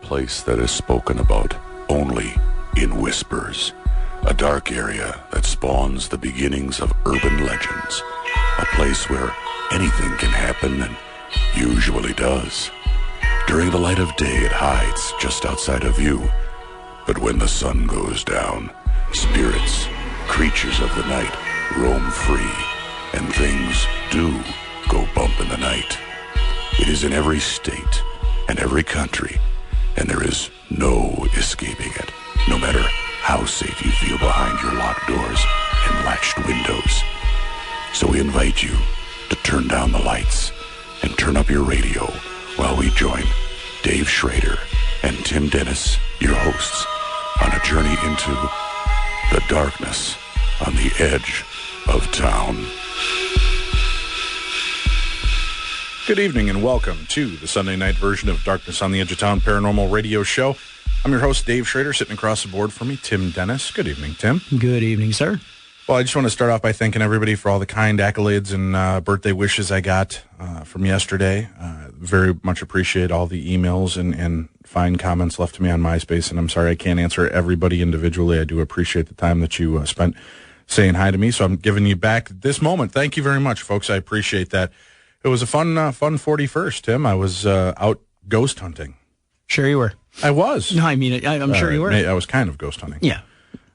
place that is spoken about only in whispers. A dark area that spawns the beginnings of urban legends. A place where anything can happen and usually does. During the light of day, it hides just outside of view. But when the sun goes down, spirits, creatures of the night, roam free, and things do go bump in the night. It is in every state and every country, and there is no escaping it, no matter how safe you feel behind your locked doors and latched windows. So we invite you to turn down the lights and turn up your radio while we join Dave Schrader and Tim Dennis, your hosts, on a journey into the darkness on the edge of town. Good evening and welcome to the Sunday night version of Darkness on the Edge of Town Paranormal Radio Show. I'm your host, Dave Schrader, sitting across the board from me, Tim Dennis. Good evening, Tim. Good evening, sir. Well, I just want to start off by thanking everybody for all the kind accolades and birthday wishes I got from yesterday. Very much appreciate all the emails and fine comments left to me on MySpace, and I'm sorry I can't answer everybody individually. I do appreciate the time that you spent saying hi to me, so I'm giving you back this moment. Thank you very much, folks. I appreciate that. It was a fun 41st, Tim. I was out ghost hunting. Sure you were. I was. No, I mean, I'm sure you were. I was kind of ghost hunting. Yeah.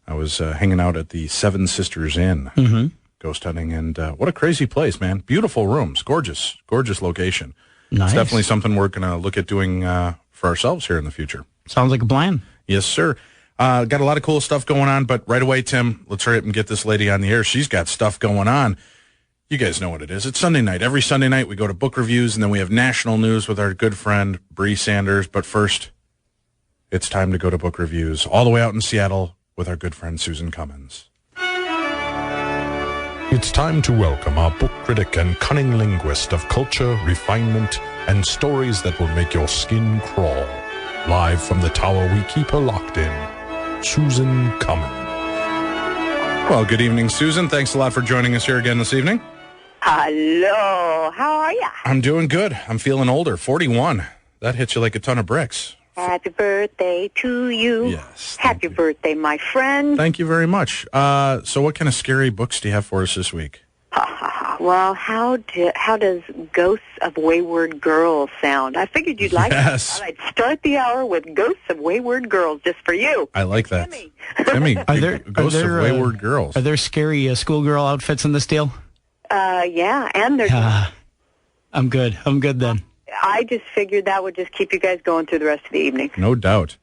I was hanging out at the Seven Sisters Inn, ghost hunting, and what a crazy place, man. Beautiful rooms, gorgeous location. Nice. It's definitely something we're going to look at doing for ourselves here in the future. Sounds like a plan. Yes, sir. Got a lot of cool stuff going on, but right away, Tim, let's hurry up and get this lady on the air. She's got stuff going on. You guys know what it is. It's Sunday night. Every Sunday night we go to book reviews, and then we have national news with our good friend Bree Sanders. But first, it's time to go to book reviews all the way out in Seattle with our good friend Susan Cummins. It's time to welcome our book critic and cunning linguist of culture, refinement, and stories that will make your skin crawl. Live from the tower we keep her locked in, Susan Cummins. Well, good evening, Susan. Thanks a lot for joining us here again this evening. Hello. How are you? I'm doing good. I'm feeling older. 41. That hits you like a ton of bricks. Happy birthday to you. Yes. Happy birthday, my friend. Thank you very much. So what kind of scary books do you have for us this week? Well, how does Ghosts of Wayward Girls sound? I figured you'd like Yes. it. I'd start the hour with Ghosts of Wayward Girls just for you. I like that. Timmy. Ghosts of Wayward Girls. Are there scary schoolgirl outfits in this deal? Yeah, and there's... I'm good. I'm good then. I just figured that would just keep you guys going through the rest of the evening. No doubt.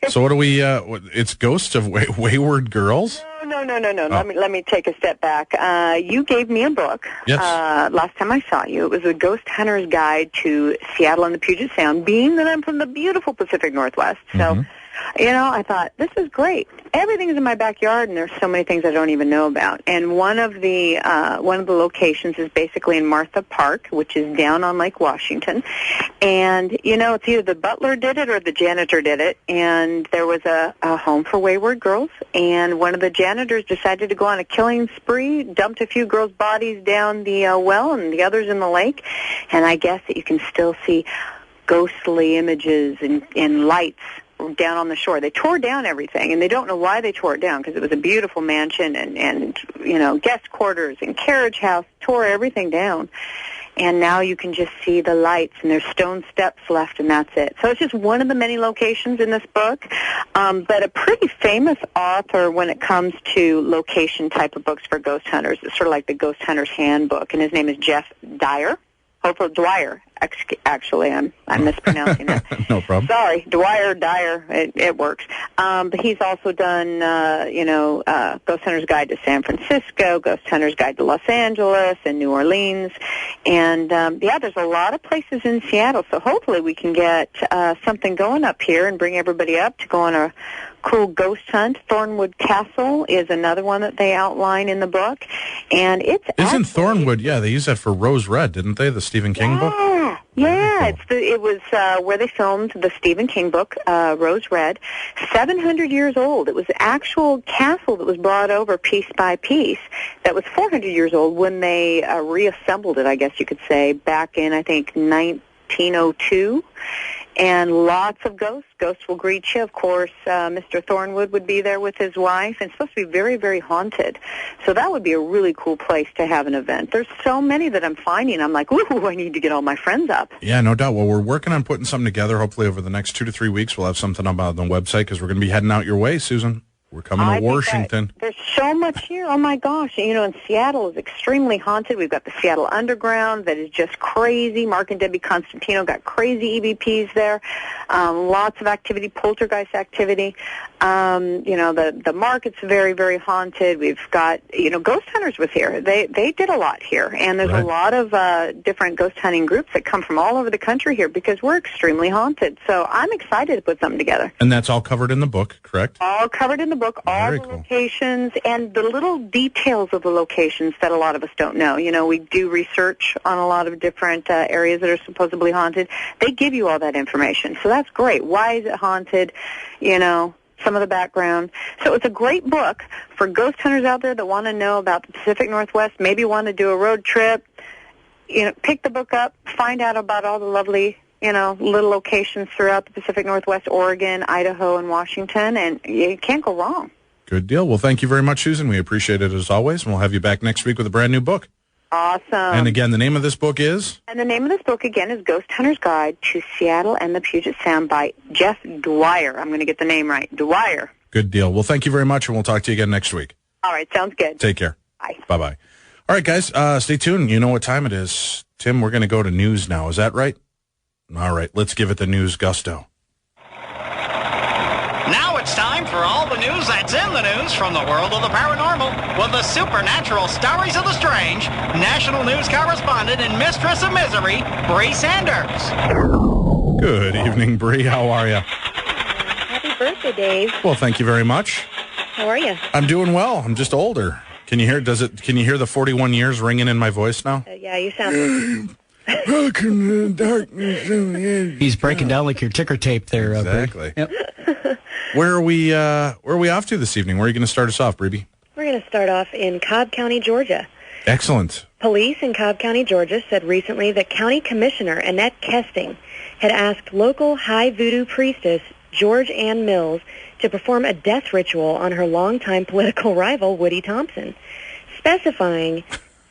So what do we, it's Ghosts of Wayward Girls? No. Let me take a step back. You gave me a book. Yes. Last time I saw you. It was a Ghost Hunter's Guide to Seattle and the Puget Sound, being that I'm from the beautiful Pacific Northwest. So, I thought, this is great. Everything's in my backyard, and there's so many things I don't even know about. And one of the locations is basically in Martha Park, which is down on Lake Washington. And, it's either the butler did it or the janitor did it. And there was a home for wayward girls, and one of the janitors decided to go on a killing spree, dumped a few girls' bodies down the well and the others in the lake. And I guess that you can still see ghostly images and lights down on the shore. They tore down everything, and they don't know why they tore it down, because it was a beautiful mansion and guest quarters and carriage house, tore everything down. And now you can just see the lights, and there's stone steps left, and that's it. So it's just one of the many locations in this book. But a pretty famous author when it comes to location type of books for ghost hunters. It's sort of like the Ghost Hunter's Handbook, and his name is Dwyer. Dwyer. Actually, I'm mispronouncing that. No problem. Sorry, Dwyer. It works. But he's also done, Ghost Hunter's Guide to San Francisco, Ghost Hunter's Guide to Los Angeles, and New Orleans. And, there's a lot of places in Seattle. So hopefully we can get something going up here and bring everybody up to go on a cool ghost hunt. Thornwood Castle is another one that they outline in the book. And it's Isn't Thornwood, they used that for Rose Red, didn't they, the Stephen King book? Yeah, it was where they filmed the Stephen King book, Rose Red. 700 years old. It was an actual castle that was brought over piece by piece that was 400 years old when they reassembled it, I guess you could say, back in, I think, 1902. and lots of ghosts. Ghosts will greet you. Of course, Mr. Thornwood would be there with his wife, and it's supposed to be very, very haunted. So that would be a really cool place to have an event. There's so many that I'm finding. I'm like, ooh, I need to get all my friends up. Yeah, no doubt. Well, we're working on putting something together. Hopefully over the next 2 to 3 weeks, we'll have something up on the website because we're going to be heading out your way, Susan. We're coming to Washington. There's so much here. Oh, my gosh. You know, and Seattle is extremely haunted. We've got the Seattle Underground that is just crazy. Mark and Debbie Constantino got crazy EVPs there. Lots of activity, poltergeist activity. You know, the market's very, very haunted. We've got, you know, Ghost Hunters was here. They did a lot here. And there's a lot of different ghost hunting groups that come from all over the country here because we're extremely haunted. So I'm excited to put something together. And that's all covered in the book, correct? All covered in the book, all Very the cool. locations and the little details of the locations that a lot of us don't know. You know, we do research on a lot of different areas that are supposedly haunted. They give you all that information, so that's great. Why is it haunted? You know, some of the background. So it's a great book for ghost hunters out there that want to know about the Pacific Northwest, maybe want to do a road trip. You know, pick the book up, find out about all the lovely, you know, little locations throughout the Pacific Northwest, Oregon, Idaho, and Washington, and you can't go wrong. Good deal. Well, thank you very much, Susan. We appreciate it as always, and we'll have you back next week with a brand new book. Awesome. And again, the name of this book is? And the name of this book, again, is Ghost Hunter's Guide to Seattle and the Puget Sound by Jeff Dwyer. I'm going to get the name right. Dwyer. Good deal. Well, thank you very much, and we'll talk to you again next week. All right. Sounds good. Take care. Bye. Bye-bye. All right, guys, stay tuned. You know what time it is. Tim, we're going to go to news now. Is that right? All right, let's give it the news gusto. Now it's time for all the news that's in the news from the world of the paranormal with the supernatural stories of the strange, national news correspondent and mistress of misery, Bree Sanders. Good evening, Bree. How are you? Happy birthday, Dave. Well, thank you very much. How are you? I'm doing well. I'm just older. Can you hear? Can you hear the 41 years ringing in my voice now? Yeah, you sound. Welcome to the darkness. He's breaking down like your ticker tape there. Exactly. Yep. Where are we off to this evening? Where are you going to start us off, Bree? We're going to start off in Cobb County, Georgia. Excellent. Police in Cobb County, Georgia said recently that County Commissioner Annette Kesting had asked local high voodoo priestess George Ann Mills to perform a death ritual on her longtime political rival, Woody Thompson, specifying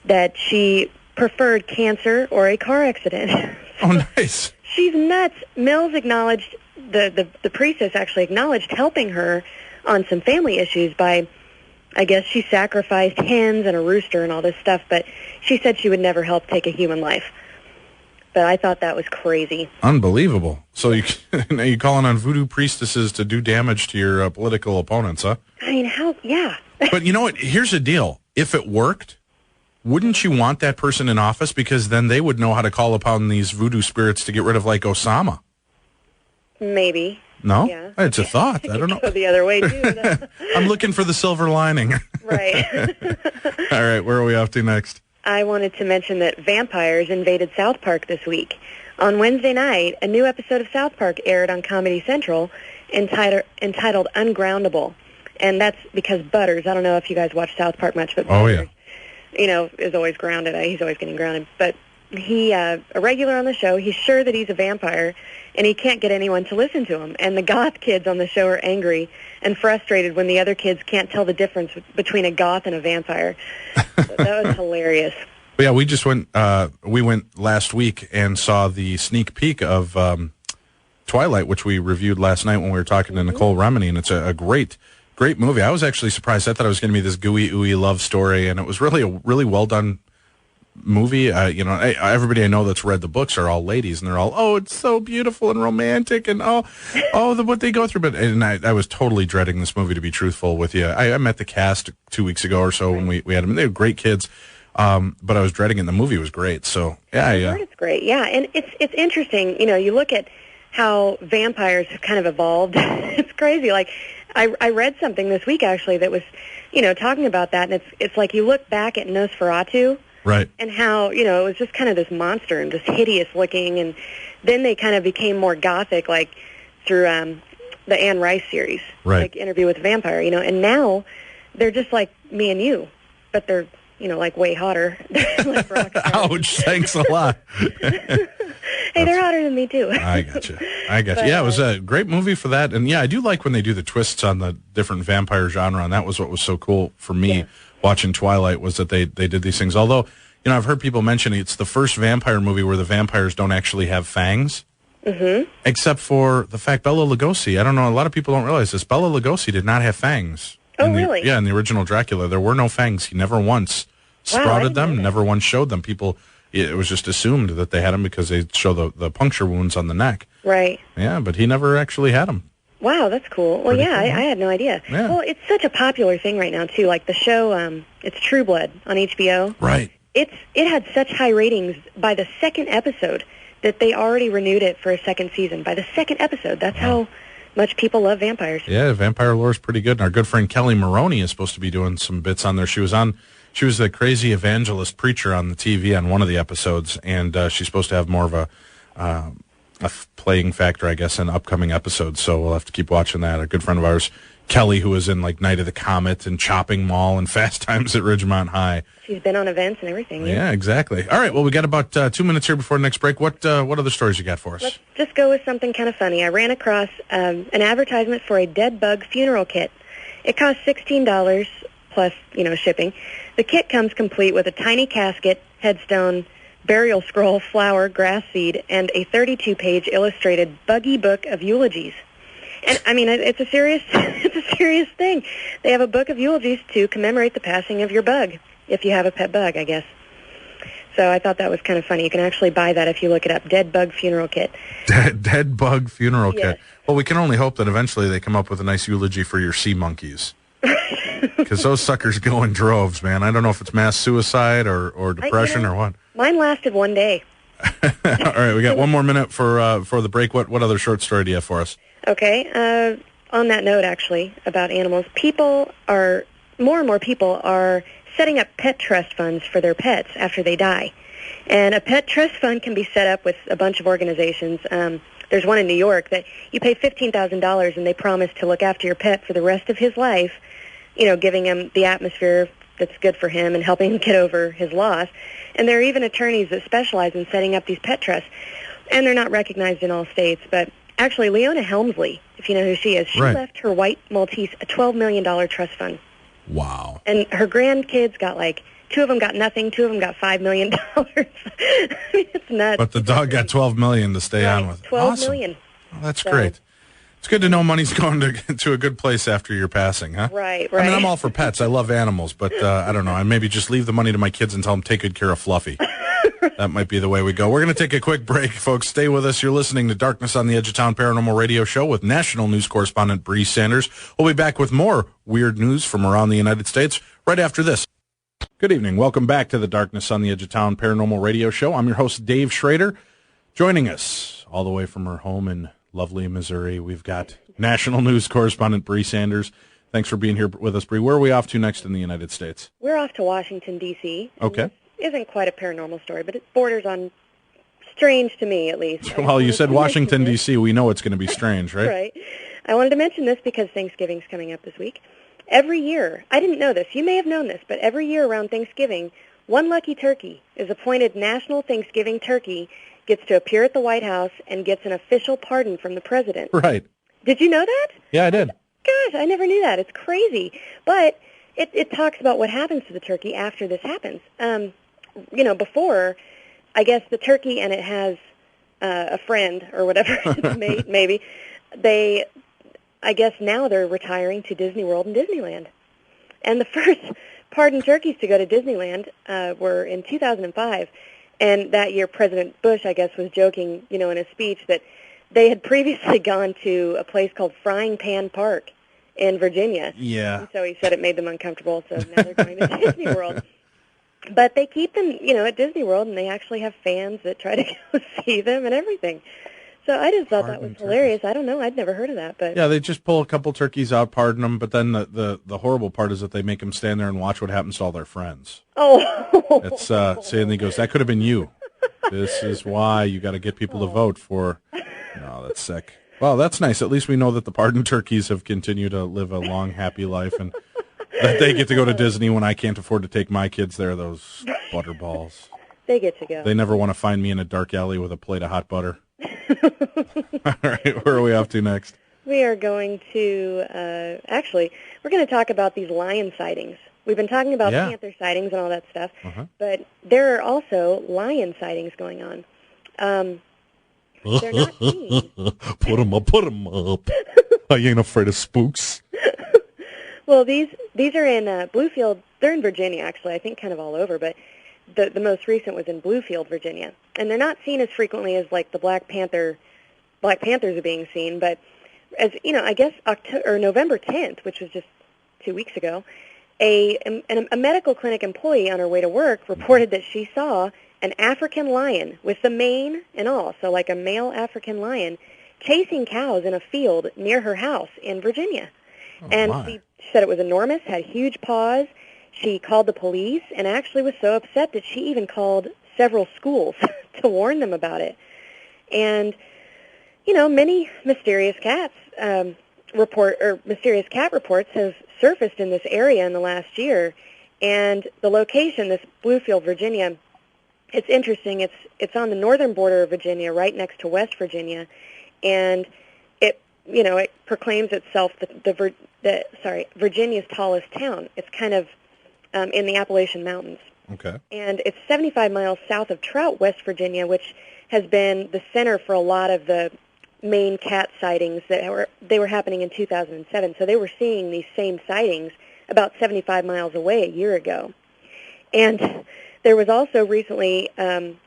that she preferred cancer or a car accident. Oh, nice. She's nuts. Mills acknowledged, the priestess actually acknowledged helping her on some family issues by, I guess she sacrificed hens and a rooster and all this stuff, but she said she would never help take a human life. But I thought that was crazy. Unbelievable. So now you're calling on voodoo priestesses to do damage to your political opponents, huh? I mean, how, yeah. But you know what? Here's the deal. If it worked, wouldn't you want that person in office? Because then they would know how to call upon these voodoo spirits to get rid of, like, Osama. Maybe. No? Yeah. It's a thought. I don't know. Go the other way, too. I'm looking for the silver lining. Right. All right, where are we off to next? I wanted to mention that vampires invaded South Park this week. On Wednesday night, a new episode of South Park aired on Comedy Central entitled Ungroundable. And that's because Butters, I don't know if you guys watch South Park much, but Butters, you know, is always grounded. He's always getting grounded. But he, a regular on the show, he's sure that he's a vampire, and he can't get anyone to listen to him. And the goth kids on the show are angry and frustrated when the other kids can't tell the difference between a goth and a vampire. So that was hilarious. Yeah, we just went. We went last week and saw the sneak peek of Twilight, which we reviewed last night when we were talking to Nicole Remini, and it's a great movie. I was actually surprised. I thought it was going to be this gooey ooey love story, and it was really a really well done movie. You know, everybody I know that's read the books are all ladies, and they're all, oh, it's so beautiful and romantic, and what they go through. But I was totally dreading this movie, to be truthful with you. I met the cast 2 weeks ago or so when we had them. They were great kids, but I was dreading it. And the movie was great. So yeah, I heard it's great. Yeah, and it's interesting. You know, you look at how vampires have kind of evolved. It's crazy. Like I read something this week actually that was, you know, talking about that, and it's like you look back at Nosferatu. Right. And how, you know, it was just kind of this monster and just hideous looking. And then they kind of became more gothic, like through the Anne Rice series, right. like Interview with a Vampire, you know. And now they're just like me and you, but they're like way hotter. Like rock stars. Ouch! Thanks a lot. Hey, they're hotter than me too. I got you. Yeah, it was a great movie for that, and yeah, I do like when they do the twists on the different vampire genre, and that was what was so cool for me watching Twilight, was that they did these things. Although, I've heard people mention it's the first vampire movie where the vampires don't actually have fangs, except for the fact Bela Lugosi. I don't know. A lot of people don't realize this. Bela Lugosi did not have fangs. Oh, really? Yeah, in the original Dracula, there were no fangs. He never once sprouted them. Never once showed them. It was just assumed that they had them because they show the puncture wounds on the neck. Right. Yeah, but he never actually had them. Wow, that's cool. Well, yeah, I had no idea. Yeah. Well, it's such a popular thing right now, too. Like the show, it's True Blood on HBO. Right. It had such high ratings by the second episode that they already renewed it for a second season. By the second episode, that's how much people love vampires. Yeah, vampire lore is pretty good. And our good friend Kelly Maroney is supposed to be doing some bits on there. She was the crazy evangelist preacher on the TV on one of the episodes, and she's supposed to have more of a playing factor, I guess, in upcoming episodes. So we'll have to keep watching that. A good friend of ours, Kelly, who was in like Night of the Comet and Chopping Mall and Fast Times at Ridgemont High. She's been on events and everything. Yeah, exactly. All right, well, we got about 2 minutes here before the next break. What other stories you got for us? Let's just go with something kind of funny. I ran across an advertisement for a dead bug funeral kit. It costs $16 plus, shipping. The kit comes complete with a tiny casket, headstone, burial scroll, flower, grass seed, and a 32-page illustrated buggy book of eulogies. And I mean, it's a serious thing. They have a book of eulogies to commemorate the passing of your bug, if you have a pet bug, I guess. So I thought that was kind of funny. You can actually buy that if you look it up. Dead bug funeral kit. Dead bug funeral kit. Well, we can only hope that eventually they come up with a nice eulogy for your sea monkeys. Because those suckers go in droves, man. I don't know if it's mass suicide or depression or what. Mine lasted one day. All right, we got 1 more minute for the break. What other short story do you have for us? Okay. On that note, actually, about animals, more and more people are setting up pet trust funds for their pets after they die. And a pet trust fund can be set up with a bunch of organizations. There's one in New York that you pay $15,000 and they promise to look after your pet for the rest of his life, giving him the atmosphere that's good for him and helping him get over his loss. And there are even attorneys that specialize in setting up these pet trusts. And they're not recognized in all states. But actually, Leona Helmsley, if you know who she is, she left her white Maltese a $12 million trust fund. Wow. And her grandkids got 2 of them got nothing, 2 of them got $5 million. It's nuts. But the dog got $12 million to stay on with. $12 million. Well, that's great. It's good to know money's going to a good place after your passing, huh? Right. I mean, I'm all for pets. I love animals, but I don't know. I maybe just leave the money to my kids and tell them take good care of Fluffy. That might be the way we go. We're going to take a quick break, folks. Stay with us. You're listening to Darkness on the Edge of Town Paranormal Radio Show with national news correspondent Bree Sanders. We'll be back with more weird news from around the United States right after this. Good evening. Welcome back to the Darkness on the Edge of Town Paranormal Radio Show. I'm your host, Dave Schrader. Joining us all the way from her home in lovely Missouri, we've got national news correspondent Bree Sanders. Thanks for being here with us, Bree. Where are we off to next in the United States? We're off to Washington, D.C. Okay. Isn't quite a paranormal story, but it borders on strange to me, at least. Well, you said Washington, D.C. We know it's going to be strange, right? Right. I wanted to mention this because Thanksgiving's coming up this week. Every year, I didn't know this, you may have known this, but every year around Thanksgiving, one lucky turkey is appointed National Thanksgiving Turkey, gets to appear at the White House, and gets an official pardon from the president. Right. Did you know that? Yeah, I did. Gosh, I never knew that. It's crazy. But it talks about what happens to the turkey after this happens. Before, I guess the turkey and it has a friend or whatever, mate, maybe, I guess now they're retiring to Disney World and Disneyland. And the first pardoned turkeys to go to Disneyland were in 2005. And that year, President Bush, I guess, was joking, in a speech that they had previously gone to a place called Frying Pan Park in Virginia. Yeah. And so he said it made them uncomfortable, so now they're going to Disney World. But they keep them, at Disney World, and they actually have fans that try to go see them and everything. So I just thought that was hilarious. I don't know. I'd never heard of that. But yeah, they just pull a couple turkeys out, pardon them, but then the horrible part is that they make them stand there and watch what happens to all their friends. Oh. It's and he goes, that could have been you. This is why you got to get people to vote for. No, that's sick. Well, that's nice. At least we know that the pardoned turkeys have continued to live a long, happy life. And That they get to go to Disney when I can't afford to take my kids there, those butterballs. They get to go. They never want to find me in a dark alley with a plate of hot butter. All right, where are we off to next? We are going to, actually, we're going to talk about these lion sightings. We've been talking about panther sightings and all that stuff, but there are also lion sightings going on. They're not seen. Put 'em up. I ain't afraid of spooks. Well, these are in Bluefield. They're in Virginia, actually. I think kind of all over, but the most recent was in Bluefield, Virginia. And they're not seen as frequently as like the Black Panthers are being seen, but as you know, I guess November 10th, which was just 2 weeks ago, a medical clinic employee on her way to work reported that she saw an African lion with the mane and all, so like a male African lion, chasing cows in a field near her house in Virginia. She said it was enormous, had huge paws. She called the police and actually was so upset that she even called several schools to warn them about it. And, you know, many mysterious cat reports have surfaced in this area in the last year. And the location, this Bluefield, Virginia, it's interesting. It's on the northern border of Virginia, right next to West Virginia, and it proclaims itself Virginia's tallest town. It's kind of in the Appalachian Mountains. Okay. And it's 75 miles south of Trout, West Virginia, which has been the center for a lot of the main cat sightings that were happening in 2007. So they were seeing these same sightings about 75 miles away a year ago. And there was also recently an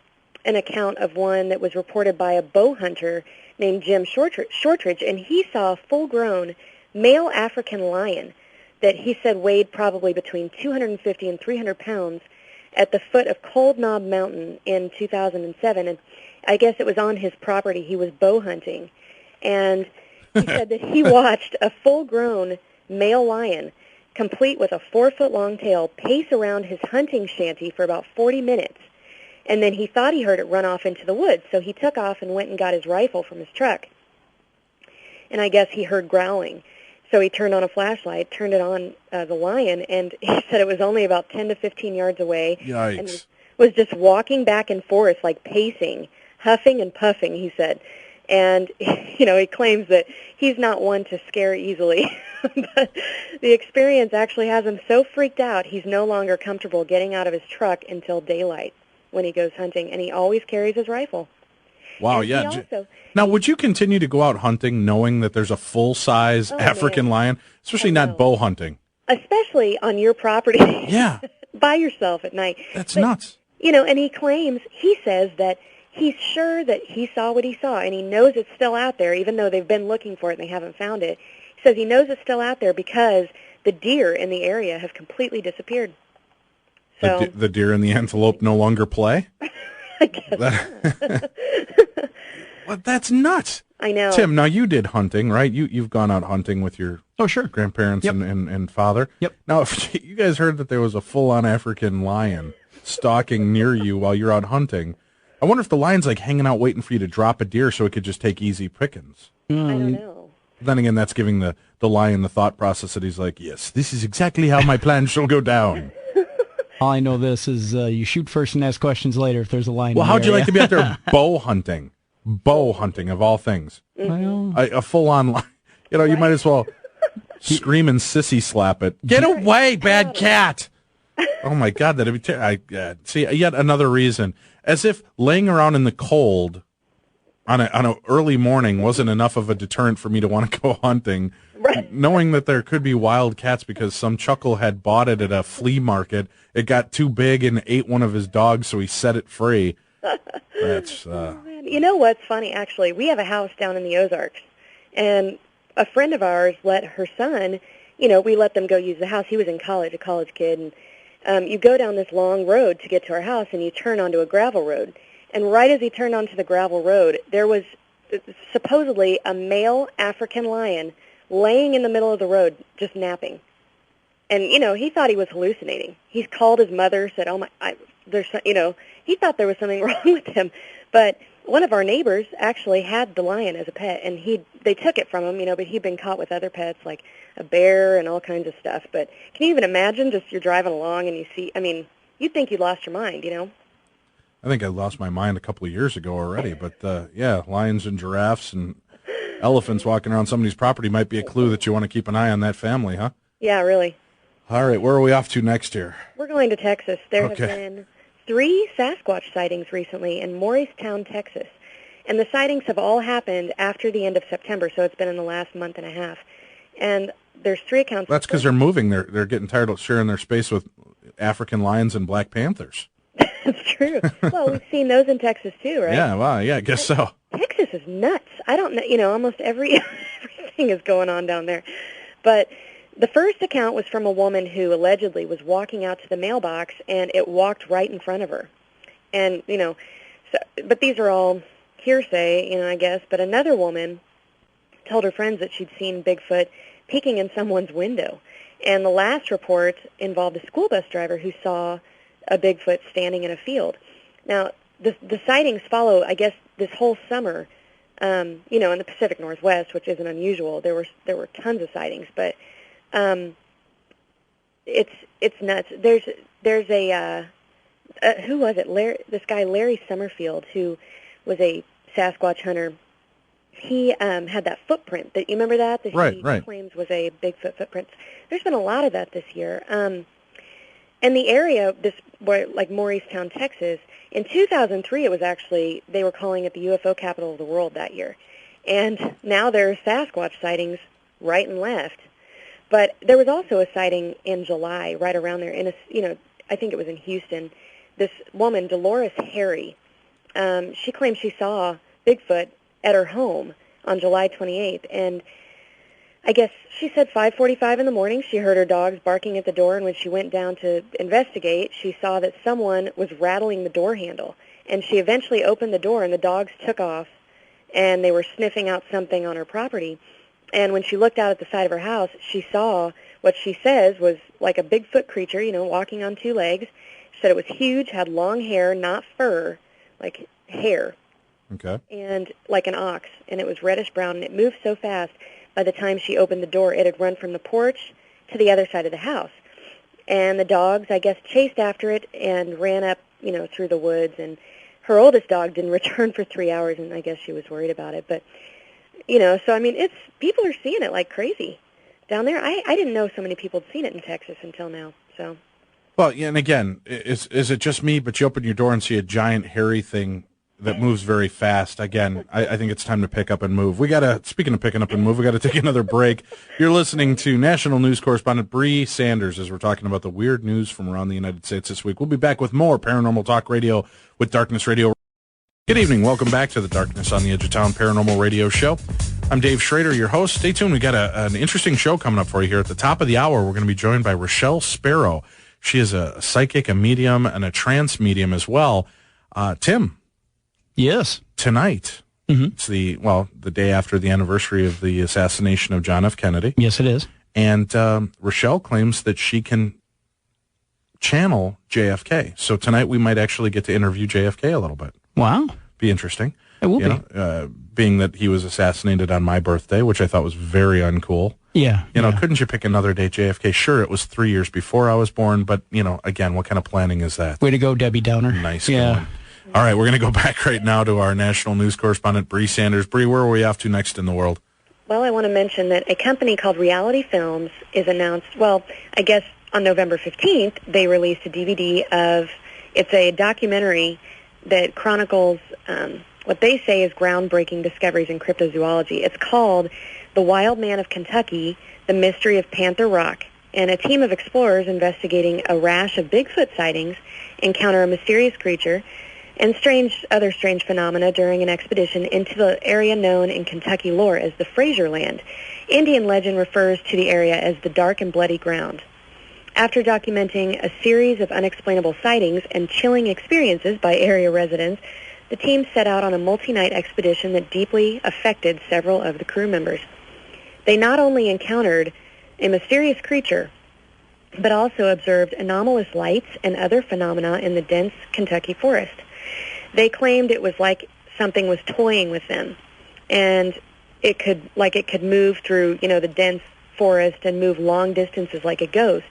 account of one that was reported by a bow hunter named Jim Shortridge, and he saw a full-grown male African lion that he said weighed probably between 250 and 300 pounds at the foot of Cold Knob Mountain in 2007. And I guess it was on his property. He was bow hunting. And he said that he watched a full-grown male lion, complete with a 4-foot-long tail, pace around his hunting shanty for about 40 minutes. And then he thought he heard it run off into the woods, so he took off and went and got his rifle from his truck. And I guess he heard growling. So he turned on a flashlight, turned it on the lion, and he said it was only about 10 to 15 yards away. Yikes. And was just walking back and forth, like pacing, huffing and puffing, he said. And, you know, he claims that he's not one to scare easily. But the experience actually has him so freaked out, he's no longer comfortable getting out of his truck until daylight when he goes hunting, and he always carries his rifle. Wow, and yeah. Now, would you continue to go out hunting knowing that there's a full-size African lion, especially not bow hunting? Especially on your property. Yeah. By yourself at night. That's nuts. You know, and he says that he's sure that he saw what he saw, and he knows it's still out there, even though they've been looking for it and they haven't found it. He says he knows it's still out there because the deer in the area have completely disappeared. So the deer and the antelope no longer play? I guess. Well, that's nuts. I know. Tim, now you did hunting, right? You've gone out hunting with your grandparents and father. Yep. Now, if you guys heard that there was a full-on African lion stalking near you while you're out hunting, I wonder if the lion's like hanging out waiting for you to drop a deer so it could just take easy pickings. I don't know. Then again, that's giving the lion the thought process that he's like, yes, this is exactly how my plan shall go down. All I know this is you shoot first and ask questions later if there's a lion. Well, in the how'd you area. like to be out there bow hunting? Bow hunting, of all things. Well, A full-on lion. You know, you might as well scream and sissy slap it. Get away, bad cat! Oh, my God, that'd be see, yet another reason. As if laying around in the cold on an early morning wasn't enough of a deterrent for me to want to go hunting. Right. Knowing that there could be wild cats because some chuckle had bought it at a flea market. It got too big and ate one of his dogs, so he set it free. That's You know what's funny, actually? We have a house down in the Ozarks, and a friend of ours let her son, you know, we let them go use the house. He was in college, a college kid, and you go down this long road to get to our house, and you turn onto a gravel road. And right as he turned onto the gravel road, there was supposedly a male African lion laying in the middle of the road, just napping. And, you know, he thought he was hallucinating. He's called his mother, said, oh, my, he thought there was something wrong with him. But one of our neighbors actually had the lion as a pet, and they took it from him, but he'd been caught with other pets like a bear and all kinds of stuff. But can you even imagine just you're driving along and you see, you'd think you lost your mind, I think I lost my mind a couple of years ago already, but yeah, lions and giraffes and elephants walking around somebody's property might be a clue that you want to keep an eye on that family, huh? Yeah, really. All right, where are we off to next here? We're going to Texas. There Okay. have been 3 Sasquatch sightings recently in Morristown, Texas. And the sightings have all happened after the end of September, so it's been in the last month and a half. And there's 3 accounts. That's because they're moving. They're getting tired of sharing their space with African lions and black panthers. That's true. Well, we've seen those in Texas too, right? Yeah, well, yeah, I guess so. Texas is nuts. I don't know, almost everything is going on down there. But the first account was from a woman who allegedly was walking out to the mailbox, and it walked right in front of her. And, but these are all hearsay, I guess. But another woman told her friends that she'd seen Bigfoot peeking in someone's window. And the last report involved a school bus driver who saw a Bigfoot standing in a field. Now, the sightings follow, I guess, this whole summer, in the Pacific Northwest, which isn't unusual. There were tons of sightings, but it's nuts. There's a who was it? This guy Larry Summerfield, who was a Sasquatch hunter. He had that footprint that you remember that he claims was a Bigfoot footprint. There's been a lot of that this year. And the area, like Morristown, Texas, in 2003, it was actually, they were calling it the UFO capital of the world that year. And now there are Sasquatch sightings right and left. But there was also a sighting in July, right around there, I think it was in Houston. This woman, Dolores Harry, she claimed she saw Bigfoot at her home on July 28th. And I guess she said 5:45 in the morning, she heard her dogs barking at the door, and when she went down to investigate, she saw that someone was rattling the door handle. And she eventually opened the door, and the dogs took off, and they were sniffing out something on her property. And when she looked out at the side of her house, she saw what she says was like a Bigfoot creature, walking on 2 legs. She said it was huge, had long hair, not fur, like hair. Okay. And like an ox, and it was reddish-brown, and it moved so fast, by the time she opened the door, it had run from the porch to the other side of the house. And the dogs, I guess, chased after it and ran up, through the woods. And her oldest dog didn't return for 3 hours, and I guess she was worried about it. But, so, people are seeing it like crazy down there. I didn't know so many people had seen it in Texas until now, so. Well, yeah, and again, is it just me, but you open your door and see a giant hairy thing that moves very fast? Again, I think it's time to pick up and move. Speaking of picking up and move, we got to take another break. You're listening to National News Correspondent Bree Sanders as we're talking about the weird news from around the United States this week. We'll be back with more Paranormal Talk Radio with Darkness Radio. Good evening. Welcome back to the Darkness on the Edge of Town Paranormal Radio Show. I'm Dave Schrader, your host. Stay tuned. We got an interesting show coming up for you here. At the top of the hour, we're going to be joined by Rochelle Sparrow. She is a psychic, a medium, and a trance medium as well. Tim. Yes. Tonight, it's the day after the anniversary of the assassination of John F. Kennedy. Yes, it is. And Rochelle claims that she can channel JFK. So tonight we might actually get to interview JFK a little bit. Wow. Be interesting. It will be. Being that he was assassinated on my birthday, which I thought was very uncool. Yeah. Couldn't you pick another day, JFK? Sure, it was 3 years before I was born, but, again, what kind of planning is that? Way to go, Debbie Downer. Nice going. All right, we're going to go back right now to our national news correspondent, Bree Sanders. Bree, where are we off to next in the world? Well, I want to mention that a company called Reality Films is announced, I guess on November 15th, they released a DVD it's a documentary that chronicles what they say is groundbreaking discoveries in cryptozoology. It's called The Wild Man of Kentucky, The Mystery of Panther Rock. And a team of explorers investigating a rash of Bigfoot sightings encounter a mysterious creature and other strange phenomena during an expedition into the area known in Kentucky lore as the Fraser Land. Indian legend refers to the area as the Dark and Bloody Ground. After documenting a series of unexplainable sightings and chilling experiences by area residents, the team set out on a multi-night expedition that deeply affected several of the crew members. They not only encountered a mysterious creature, but also observed anomalous lights and other phenomena in the dense Kentucky forest. They claimed it was like something was toying with them, and it could move through, the dense forest and move long distances like a ghost.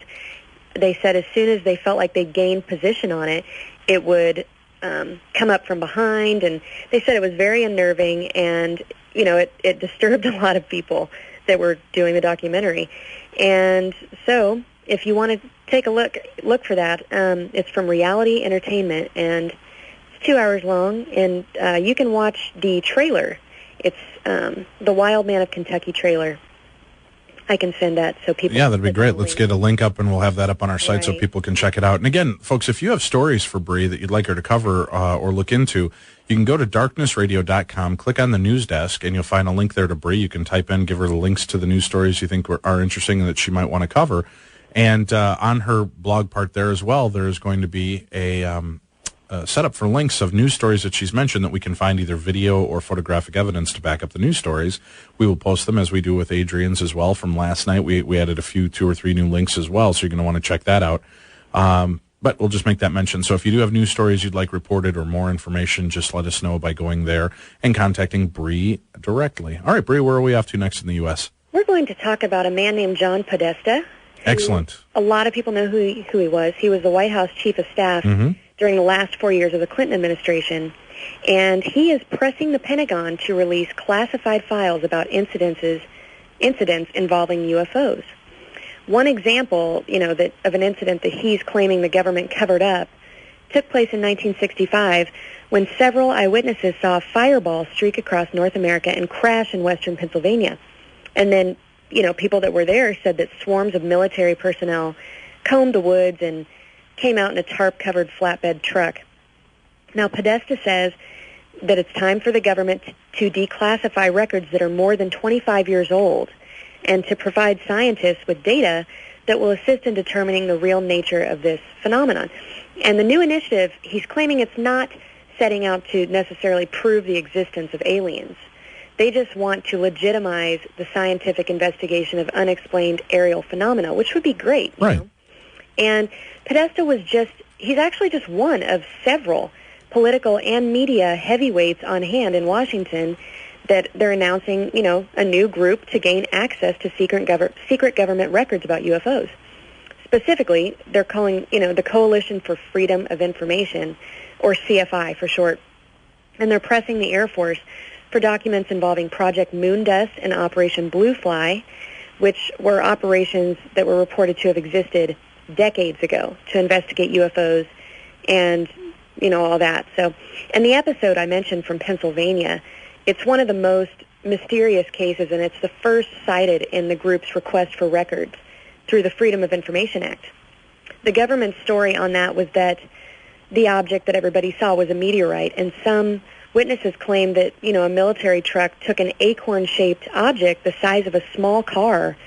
They said as soon as they felt like they gained position on it, it would come up from behind, and they said it was very unnerving, and it disturbed a lot of people that were doing the documentary. And so if you want to take a look for that, it's from Reality Entertainment, and it's 2 hours long, and you can watch the trailer. It's the Wild Man of Kentucky trailer. I can send that so people... Yeah, that'd be great. Let's get a link up, and we'll have that up on our site so people can check it out. And again, folks, if you have stories for Bree that you'd like her to cover or look into, you can go to darknessradio.com, click on the news desk, and you'll find a link there to Bree. You can type in, give her the links to the news stories you think are interesting and that she might want to cover. And on her blog part there as well, there's going to be a setup for links of news stories that she's mentioned that we can find either video or photographic evidence to back up the news stories. We will post them as we do with Adrian's as well from last night. We added a few, 2 or 3 new links as well, so you're going to want to check that out. But we'll just make that mention. So if you do have news stories you'd like reported or more information, just let us know by going there and contacting Bree directly. All right, Bree, where are we off to next in the U.S.? We're going to talk about a man named John Podesta. Excellent. A lot of people know who he was. He was the White House Chief of Staff during the last 4 years of the Clinton administration, and he is pressing the Pentagon to release classified files about incidents involving UFOs. One example, of an incident that he's claiming the government covered up took place in 1965 when several eyewitnesses saw a fireball streak across North America and crash in western Pennsylvania. And then, people that were there said that swarms of military personnel combed the woods and came out in a tarp-covered flatbed truck. Now, Podesta says that it's time for the government to declassify records that are more than 25 years old and to provide scientists with data that will assist in determining the real nature of this phenomenon. And the new initiative, he's claiming it's not setting out to necessarily prove the existence of aliens. They just want to legitimize the scientific investigation of unexplained aerial phenomena, which would be great. Right. And Podesta he's actually just one of several political and media heavyweights on hand in Washington that they're announcing, a new group to gain access to secret government records about UFOs. Specifically, they're calling, the Coalition for Freedom of Information, or CFI for short. And they're pressing the Air Force for documents involving Project Moondust and Operation Blue Fly, which were operations that were reported to have existed decades ago to investigate UFOs and, all that. So, and the episode I mentioned from Pennsylvania, it's one of the most mysterious cases, and it's the first cited in the group's request for records through the Freedom of Information Act. The government's story on that was that the object that everybody saw was a meteorite, and some witnesses claimed that, a military truck took an acorn-shaped object the size of a small car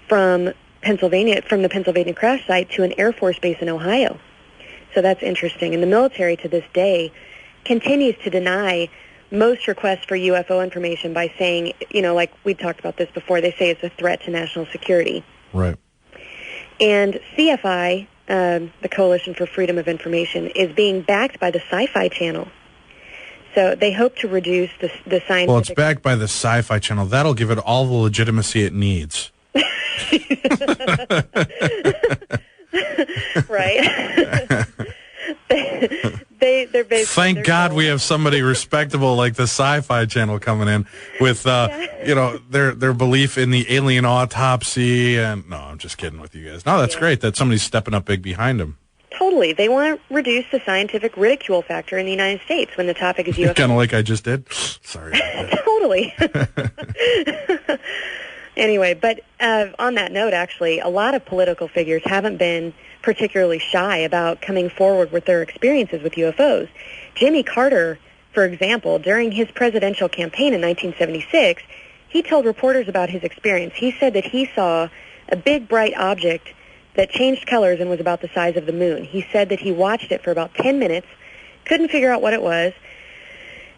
from the Pennsylvania crash site to an Air Force base in Ohio. So that's interesting. And the military to this day continues to deny most requests for UFO information by saying, like we talked about this before, they say it's a threat to national security. Right. And CFI, the Coalition for Freedom of Information, is being backed by the Sci-Fi Channel. So they hope to reduce the scientific... Well, it's backed by the Sci-Fi Channel. That'll give it all the legitimacy it needs. Right. They're basically... Thank God we have somebody respectable like the Sci-Fi Channel coming in with, their belief in the alien autopsy. And no, I'm just kidding with you guys. No, that's great that somebody's stepping up big behind them. Totally. They want to reduce the scientific ridicule factor in the United States when the topic is UFO. Kind of like I just did. Sorry. Totally. Anyway, but on that note, actually, a lot of political figures haven't been particularly shy about coming forward with their experiences with UFOs. Jimmy Carter, for example, during his presidential campaign in 1976, he told reporters about his experience. He said that he saw a big, bright object that changed colors and was about the size of the moon. He said that he watched it for about 10 minutes, couldn't figure out what it was,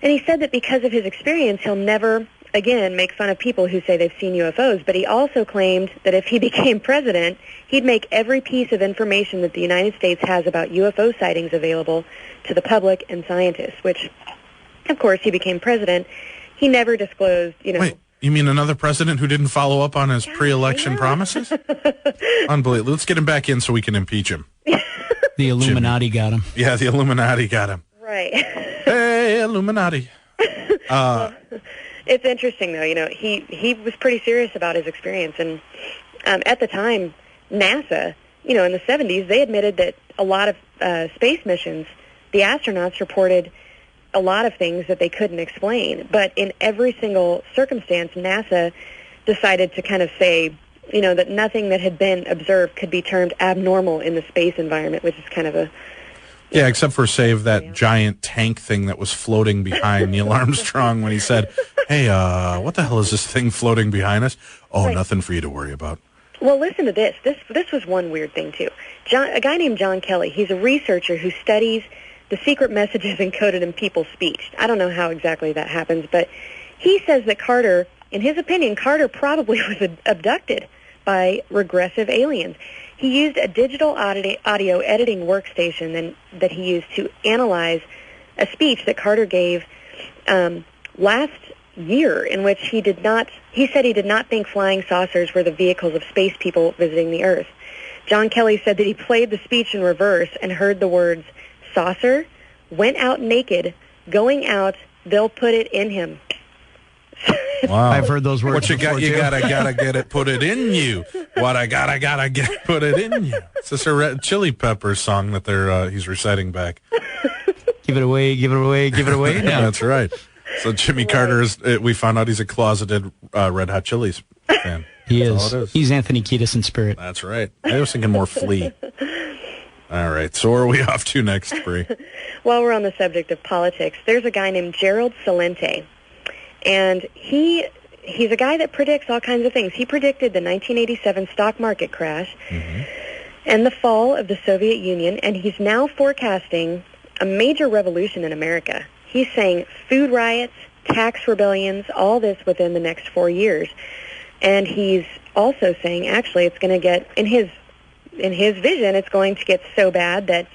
and he said that because of his experience, he'll never again make fun of people who say they've seen UFOs, but he also claimed that if he became president, he'd make every piece of information that the United States has about UFO sightings available to the public and scientists, which Of course, he became president. He never disclosed, Wait, you mean another president who didn't follow up on his pre-election promises? Unbelievable. Let's get him back in so we can impeach him. The Illuminati got him. Yeah, the Illuminati got him. Right. Hey, Illuminati. It's interesting, though. He was pretty serious about his experience. And at the time, NASA, in the 70s, they admitted that a lot of space missions, the astronauts reported a lot of things that they couldn't explain. But in every single circumstance, NASA decided to kind of say, that nothing that had been observed could be termed abnormal in the space environment, which is kind of a... Yeah, except for save that giant tank thing that was floating behind Neil Armstrong when he said, hey, what the hell is this thing floating behind us? Oh, right. Nothing for you to worry about. Well, listen to this. This was one weird thing, too. A guy named John Kelly, he's a researcher who studies the secret messages encoded in people's speech. I don't know how exactly that happens, but he says that Carter, in his opinion, Carter probably was abducted by regressive aliens. He used a digital audio editing workstation that he used to analyze a speech that Carter gave last year, in which he said he did not think flying saucers were the vehicles of space people visiting the Earth. John Kelly said that he played the speech in reverse and heard the words, saucer, went out naked, going out, they'll put it in him. Wow. I've heard those words. What you got, you gotta get it, put it in you. What I gotta get, put it in you. It's this a Red Chili Peppers song that he's reciting back. Give it away, give it away, give it away. Yeah, that's right. So Jimmy Carter we found out he's a closeted Red Hot Chili's fan. He is. He's Anthony Kiedis in spirit. That's right. I was thinking more Flea. All right. So where are we off to next, Bree? While we're on the subject of politics, there's a guy named Gerald Celente. And he's a guy that predicts all kinds of things. He predicted the 1987 stock market crash and the fall of the Soviet Union, and he's now forecasting a major revolution in America. He's saying food riots, tax rebellions, all this within the next 4 years. And he's also saying, actually, it's going to get, in his vision, it's going to get so bad that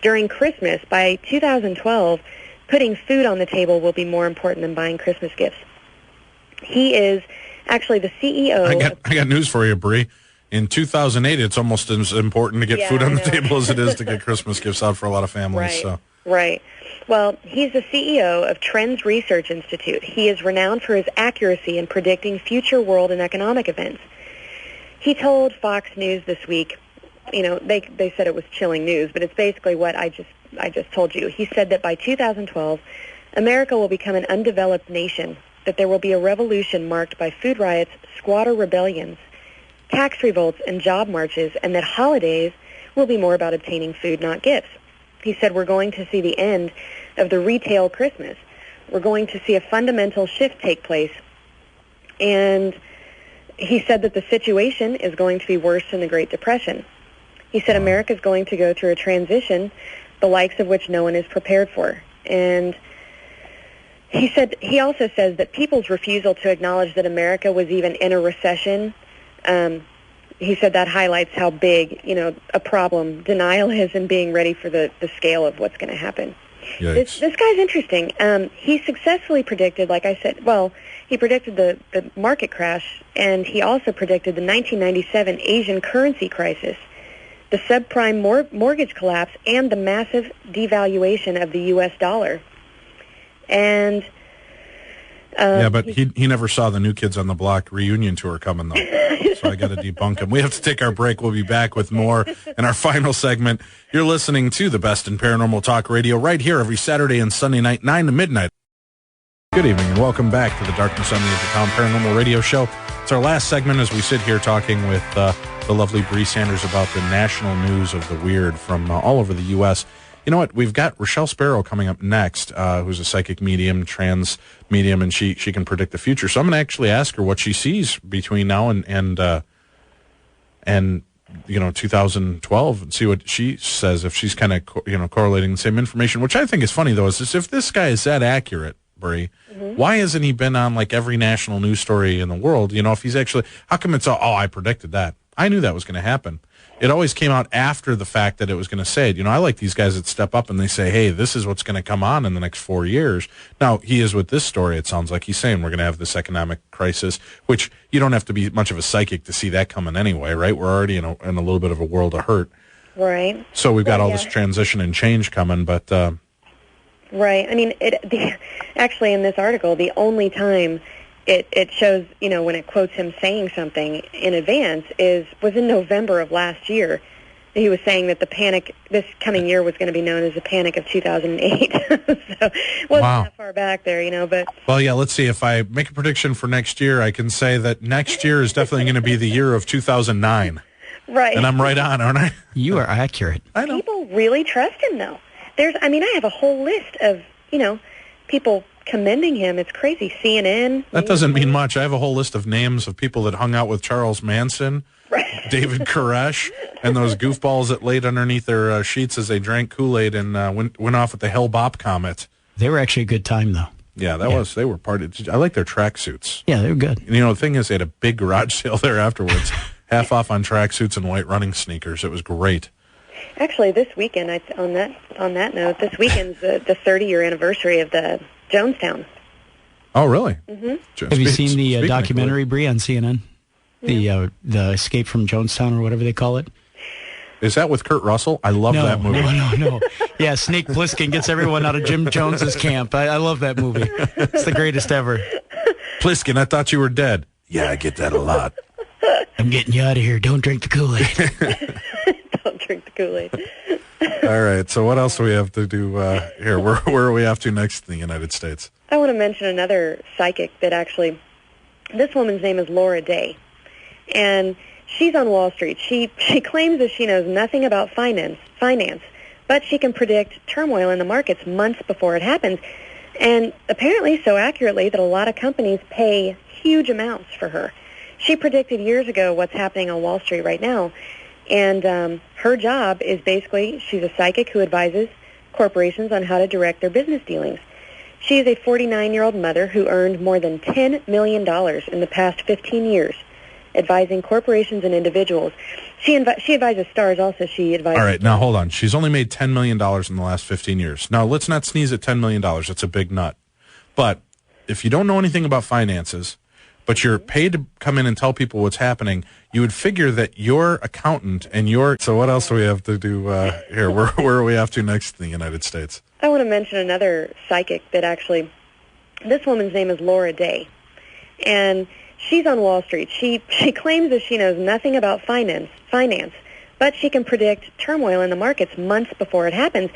during Christmas, by 2012, putting food on the table will be more important than buying Christmas gifts. He is actually the CEO. I got news for you, Bree. In 2008, it's almost as important to get food on the table as it is to get Christmas gifts out for a lot of families. Right. Well, he's the CEO of Trends Research Institute. He is renowned for his accuracy in predicting future world and economic events. He told Fox News this week, they said it was chilling news, but it's basically what I just told you. He said that by 2012, America will become an undeveloped nation, that there will be a revolution marked by food riots, squatter rebellions, tax revolts, and job marches, and that holidays will be more about obtaining food, not gifts. He said we're going to see the end of the retail Christmas. We're going to see a fundamental shift take place. And he said that the situation is going to be worse than the Great Depression. He said America is going to go through a transition, the likes of which no one is prepared for. And he also says that people's refusal to acknowledge that America was even in a recession, he said that highlights how big, a problem denial is in being ready for the scale of what's going to happen. This guy's interesting. He successfully predicted, like I said, he predicted the market crash, and he also predicted the 1997 Asian currency crisis, the subprime mortgage collapse, and the massive devaluation of the U.S. dollar. And but he never saw the New Kids on the Block reunion tour coming, though. So I got to debunk him. We have to take our break. We'll be back with more in our final segment. You're listening to the best in paranormal talk radio right here every Saturday and Sunday night, 9 to midnight. Good evening and welcome back to the Darkness on the Edge of Town Paranormal Radio Show. It's our last segment as we sit here talking with the lovely Bree Sanders about the national news of the weird from all over the U.S. You know what? We've got Rochelle Sparrow coming up next, who's a psychic medium, trans medium, and she can predict the future. So I'm going to actually ask her what she sees between now and 2012 and see what she says, if she's kind of correlating the same information. Which I think is funny, though, is if this guy is that accurate, Bree, why hasn't he been on like every national news story in the world? If he's actually, how come it's I predicted that? I knew that was going to happen. It always came out after the fact that it was going to say it. I like these guys that step up and they say, hey, this is what's going to come on in the next 4 years. Now, he is with this story. It sounds like he's saying we're going to have this economic crisis, which you don't have to be much of a psychic to see that coming anyway, right? We're already in a little bit of a world of hurt. Right. So we've got all this transition and change coming, but... Right. I mean, actually, in this article, the only time it shows, when it quotes him saying something in advance was in November of last year. He was saying that the panic this coming year was going to be known as the Panic of 2008. So it wasn't that far back there, but... Well, yeah, let's see. If I make a prediction for next year, I can say that next year is definitely going to be the year of 2009. Right. And I'm right on, aren't I? You are accurate. I know. People really trust him, though. I have a whole list of, people commending him. It's crazy. CNN. That doesn't mean much. I have a whole list of names of people that hung out with Charles Manson, David Koresh, and those goofballs that laid underneath their sheets as they drank Kool-Aid and went off with the Hale-Bopp comet. They were actually a good time, though. Yeah, they were part of... I like their tracksuits. Yeah, they were good. The thing is, they had a big garage sale there afterwards. Half off on tracksuits and white running sneakers. It was great. Actually, this weekend, on that note, this weekend's the 30-year anniversary of the Jonestown. Oh, really? Mm-hmm. Have you seen the documentary, Bree, on CNN? The Escape from Jonestown or whatever they call it? Is that with Kurt Russell? I love that movie. No. Yeah, Snake Plissken gets everyone out of Jim Jones's camp. I love that movie. It's the greatest ever. Plissken, I thought you were dead. Yeah, I get that a lot. I'm getting you out of here. Don't drink the Kool-Aid. Don't drink the Kool-Aid. All right, so what else do we have to do here? Where are we off to next in the United States? I want to mention another psychic that actually, this woman's name is Laura Day, and she's on Wall Street. She claims that she knows nothing about finance, but she can predict turmoil in the markets months before it happens, and apparently so accurately that a lot of companies pay huge amounts for her. She predicted years ago what's happening on Wall Street right now, and her job is basically, she's a psychic who advises corporations on how to direct their business dealings. She is a 49-year-old mother who earned more than $10 million in the past 15 years, advising corporations and individuals. She advises stars also. She advises... All right, now hold on. She's only made $10 million in the last 15 years. Now, let's not sneeze at $10 million. That's a big nut. But if you don't know anything about finances, but you're paid to come in and tell people what's happening, you would figure that your accountant and your... So what else do we have to do here? Where are we off to next in the United States? I want to mention another psychic that actually... This woman's name is Laura Day, and she's on Wall Street. She claims that she knows nothing about finance, but she can predict turmoil in the markets months before it happens,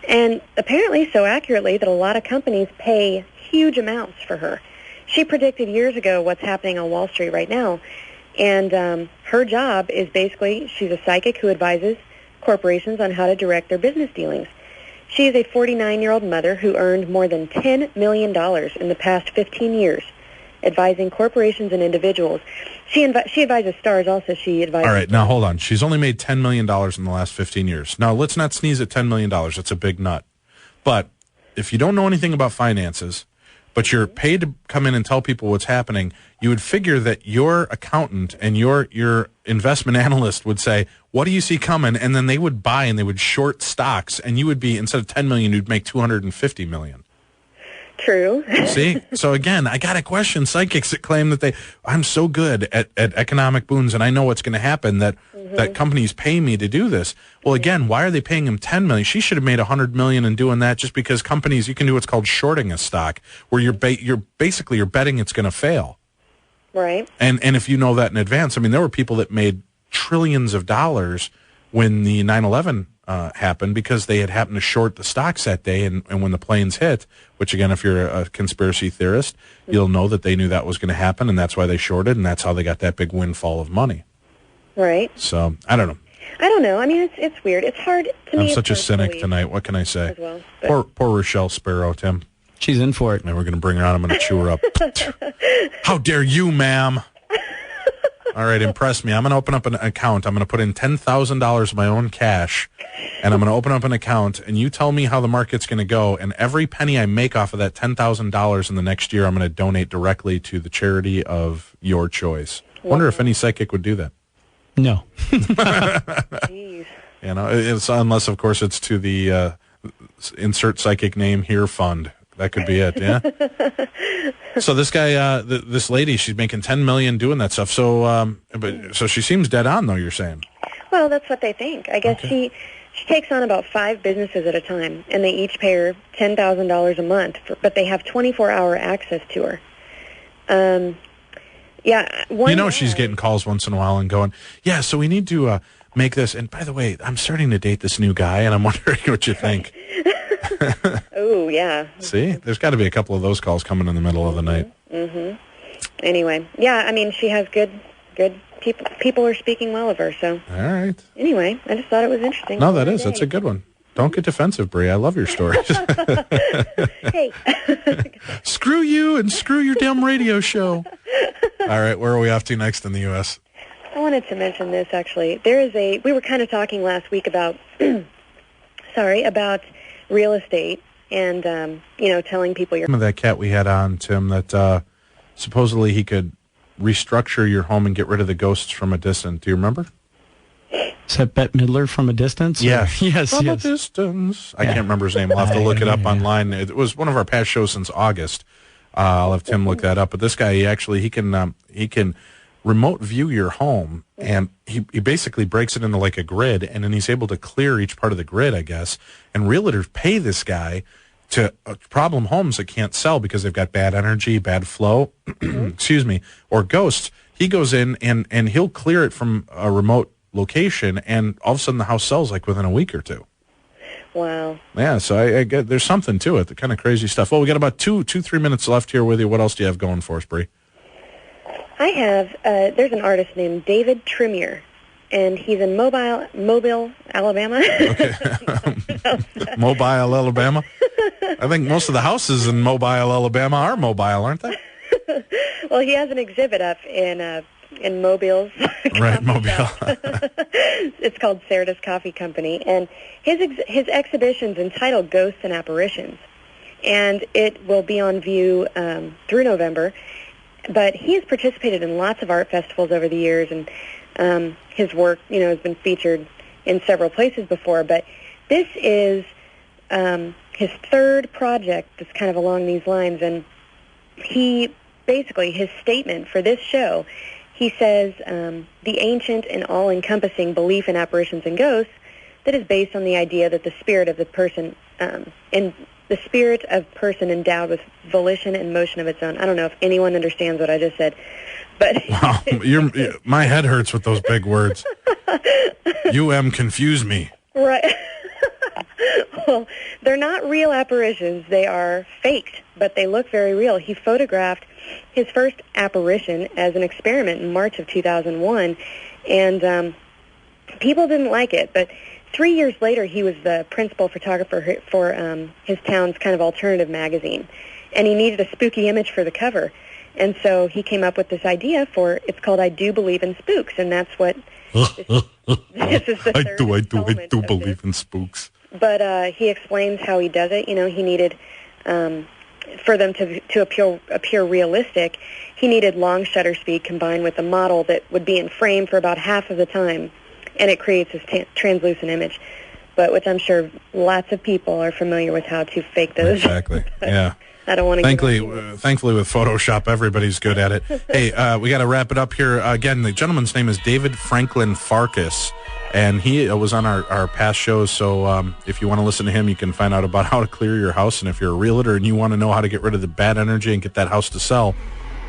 and apparently so accurately that a lot of companies pay huge amounts for her. She predicted years ago what's happening on Wall Street right now, and her job is basically, she's a psychic who advises corporations on how to direct their business dealings. She is a 49-year-old mother who earned more than $10 million in the past 15 years, advising corporations and individuals. She advises stars also. She advises... All right, now hold on. She's only made $10 million in the last 15 years. Now, let's not sneeze at $10 million. That's a big nut. But if you don't know anything about finances, but you're paid to come in and tell people what's happening, you would figure that your accountant and your investment analyst would say, what do you see coming? And then they would buy and they would short stocks, and you would be, instead of $10 million, you'd make $250 million. True. See? So again, I got to question psychics that claim that I'm so good at economic boons and I know what's going to happen that companies pay me to do this. Well, again, why are they paying him $10 million? She should have made $100 million in doing that, just because companies, you can do what's called shorting a stock, where you're betting it's going to fail. Right. And if you know that in advance, I mean, there were people that made trillions of dollars when the 9/11 happened, because they had happened to short the stocks that day, and when the planes hit, which again, if you're a conspiracy theorist, you'll know that they knew that was going to happen, and that's why they shorted, and that's how they got that big windfall of money. Right. So, I don't know. I mean, it's weird. It's hard to me. I'm such a cynic tonight. What can I say? Well, poor Rochelle Sparrow, Tim. She's in for it. And we're going to bring her on. I'm going to chew her up. How dare you, ma'am? All right, impress me. I'm going to open up an account. I'm going to put in $10,000 of my own cash, and I'm going to open up an account, and you tell me how the market's going to go, and every penny I make off of that $10,000 in the next year, I'm going to donate directly to the charity of your choice. Wonder if any psychic would do that. No. Jeez. You know, it's unless, of course, it's to the insert psychic name here fund. That could be it, yeah? So this guy, this lady, she's making $10 million doing that stuff. So so she seems dead on, though, you're saying? Well, that's what they think. I guess she takes on about 5 businesses at a time, and they each pay her $10,000 a month, but they have 24-hour access to her. Yeah. She's getting calls once in a while and going, yeah, so we need to make this. And by the way, I'm starting to date this new guy, and I'm wondering what you think. Oh, yeah. See? There's got to be a couple of those calls coming in the middle of the night. Mm-hmm. Anyway, yeah, I mean, she has good people. People are speaking well of her, so. All right. Anyway, I just thought it was interesting. No, that's a good one. Don't get defensive, Bree. I love your stories. Hey. Screw you and screw your damn radio show. All right, where are we off to next in the U.S.? I wanted to mention this, actually. We were kind of talking last week about, about real estate and, telling people Some of that cat we had on, Tim, that supposedly he could restructure your home and get rid of the ghosts from a distance. Do you remember? Is that Bette Midler from a distance? Yeah. Yes. From a distance. I can't remember his name. I'll have to look it up online. It was one of our past shows since August. I'll have Tim look that up. But this guy, he can remote view your home, and he basically breaks it into like a grid, and then he's able to clear each part of the grid, I guess. And realtors pay this guy to problem homes that can't sell because they've got bad energy, bad flow, excuse me, or ghosts. He goes in and he'll clear it from a remote location, and all of a sudden the house sells like within a week or two. Wow. Yeah, so I get there's something to it, the kind of crazy stuff. Well, we got about 3 minutes left here with you. What else do you have going for us, Bree? I have, there's an artist named David Tremere, and he's in Mobile, Alabama. Okay. Mobile, Alabama? I think most of the houses in Mobile, Alabama are mobile, aren't they? Well, he has an exhibit up in Mobile's right, Mobile. It's called Sarah's Coffee Company, and his exhibition's entitled Ghosts and Apparitions, and it will be on view through November. But he has participated in lots of art festivals over the years, and his work, has been featured in several places before. But this is his third project that's kind of along these lines, and his statement for this show, he says, the ancient and all-encompassing belief in apparitions and ghosts that is based on the idea that the spirit of the person endowed with volition and motion of its own. I don't know if anyone understands what I just said, but wow, my head hurts with those big words. Confuse me. Right. Well, they're not real apparitions. They are faked, but they look very real. He photographed his first apparition as an experiment in March of 2001, and people didn't like it. But 3 years later, he was the principal photographer for his town's kind of alternative magazine, and he needed a spooky image for the cover. And so he came up with this idea it's called I Do Believe in Spooks, and that's what this is the third I do believe in spooks. But he explains how he does it. He needed, for them to appear realistic, he needed long shutter speed combined with a model that would be in frame for about half of the time, and it creates this translucent image, but which I'm sure lots of people are familiar with how to fake those. Exactly, yeah. I don't want to. Thankfully, with Photoshop, everybody's good at it. Hey, we got to wrap it up here. Again, the gentleman's name is David Franklin Farkas, and he was on our past shows. So if you want to listen to him, you can find out about how to clear your house. And if you're a realtor and you want to know how to get rid of the bad energy and get that house to sell,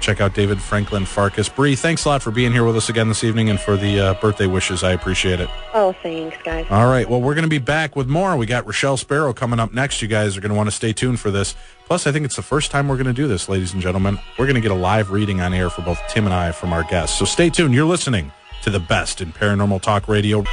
check out David Franklin Farkas. Bree, thanks a lot for being here with us again this evening and for the birthday wishes. I appreciate it. Oh, thanks, guys. All right. Well, we're going to be back with more. We got Rochelle Sparrow coming up next. You guys are going to want to stay tuned for this. Plus, I think it's the first time we're going to do this, ladies and gentlemen. We're going to get a live reading on air for both Tim and I from our guests. So stay tuned. You're listening to the best in paranormal talk radio.